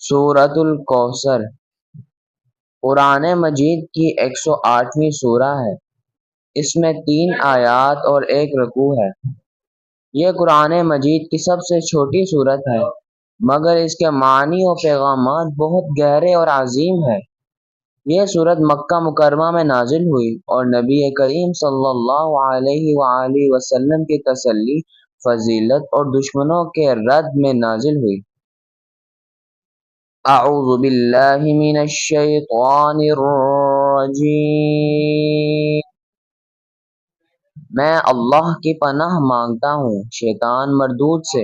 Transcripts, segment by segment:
سورۃ الکوثر قرآن مجید کی 108ویں سورہ ہے۔ اس میں 3 آیات اور 1 رکوع ہے۔ یہ قرآن مجید کی سب سے چھوٹی سورت ہے، مگر اس کے معنی و پیغامات بہت گہرے اور عظیم ہیں۔ یہ سورت مکہ مکرمہ میں نازل ہوئی اور نبی کریم صلی اللہ علیہ وآلہ وسلم کی تسلی، فضیلت اور دشمنوں کے رد میں نازل ہوئی۔ اعوذ باللہ من الشیطان الرجیم، میں اللہ کی پناہ مانگتا ہوں شیطان مردود سے۔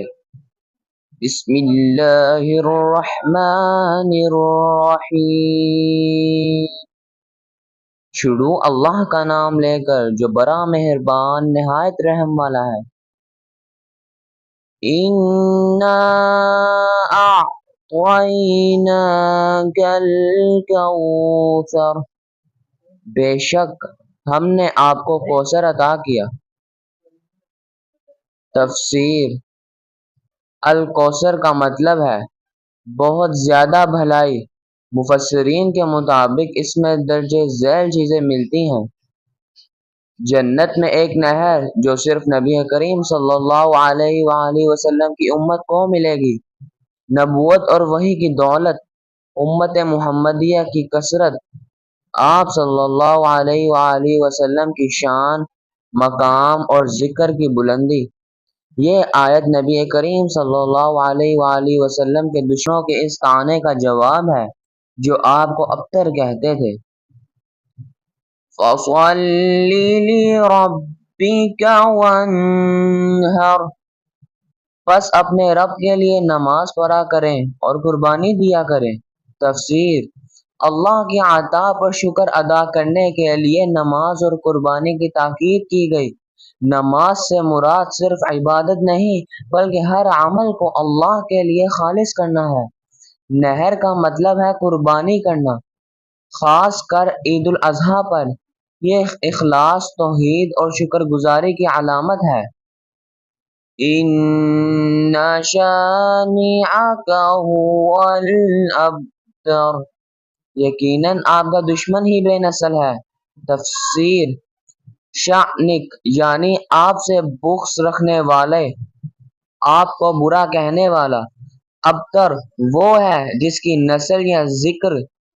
بسم اللہ الرحمن الرحیم، شروع اللہ کا نام لے کر جو بڑا مہربان نہایت رحم والا ہے۔ اِنَّا اعطیناک الکوثر، بے شک ہم نے آپ کو کوثر عطا کیا۔ تفسیر: الکوثر کا مطلب ہے بہت زیادہ بھلائی۔ مفسرین کے مطابق اس میں درجہ ذیل چیزیں ملتی ہیں۔ جنت میں ایک نہر جو صرف نبی کریم صلی اللہ علیہ وآلہ وسلم کی امت کو ملے گی۔ نبوت اور وحی کی دولت، امت محمدیہ کی کثرت، آپ صلی اللہ علیہ وآلہ وسلم کی شان، مقام اور ذکر کی بلندی۔ یہ آیت نبی کریم صلی اللہ علیہ وآلہ وسلم کے دشمنوں کے اس طعنے کا جواب ہے جو آپ کو ابتر کہتے تھے۔ فَصَلِّ لِرَبِّكَ وَانْحَرْ، پس اپنے رب کے لیے نماز پڑھا کریں اور قربانی دیا کریں۔ تفسیر: اللہ کی عطا پر شکر ادا کرنے کے لیے نماز اور قربانی کی تاکید کی گئی۔ نماز سے مراد صرف عبادت نہیں بلکہ ہر عمل کو اللہ کے لیے خالص کرنا ہے۔ نحر کا مطلب ہے قربانی کرنا، خاص کر عید الاضحیٰ پر۔ یہ اخلاص، توحید اور شکر گزاری کی علامت ہے۔ اِنَّ شَانِئَکَ هُوَ الْأَبْتَرُ، یقیناً آپ کا دشمن ہی بے نسل ہے۔ تفسیر: شأنک یعنی آپ سے بغض رکھنے والے، آپ کو برا کہنے والا۔ ابتر وہ ہے جس کی نسل یا ذکر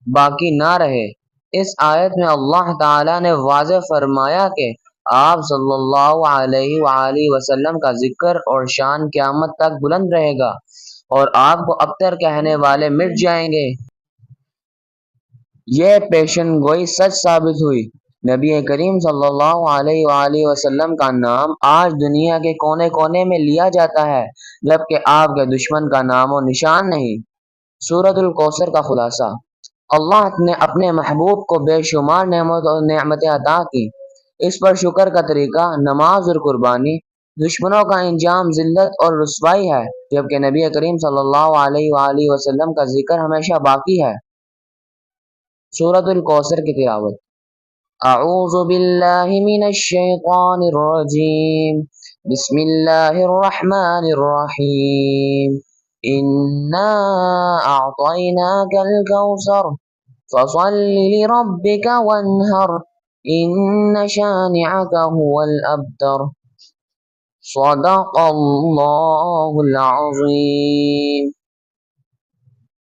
باقی نہ رہے۔ اس آیت میں اللہ تعالیٰ نے واضح فرمایا کہ آپ صلی اللہ علیہ وآلہ وسلم کا ذکر اور شان قیامت تک بلند رہے گا اور آپ کو ابتر کہنے والے مٹ جائیں گے۔ یہ پیشن گوئی سچ ثابت ہوئی۔ نبی کریم صلی اللہ علیہ وآلہ وسلم کا نام آج دنیا کے کونے کونے میں لیا جاتا ہے، جبکہ آپ کے دشمن کا نام و نشان نہیں۔ سورۃ الکوثر کا خلاصہ: اللہ نے اپنے محبوب کو بے شمار نعمتیں عطا کی۔ اس پر شکر کا طریقہ نماز اور قربانی۔ دشمنوں کا انجام ذلت اور رسوائی ہے، جبکہ نبی کریم صلی اللہ علیہ وآلہ وسلم کا ذکر ہمیشہ باقی ہے۔ سورۃ الکوثر کی تلاوت: اعوذ باللہ من الشیطان الرجیم، بسم اللہ الرحمن الرحیم، اِنَّا اعطیناک الکوثر فَصَلِّ لِرَبِّکَ وَانْحَرْ إِنَّ شَانِئَکَ هُوَ الْأَبْتَرُ۔ صدق اللہ العظیم۔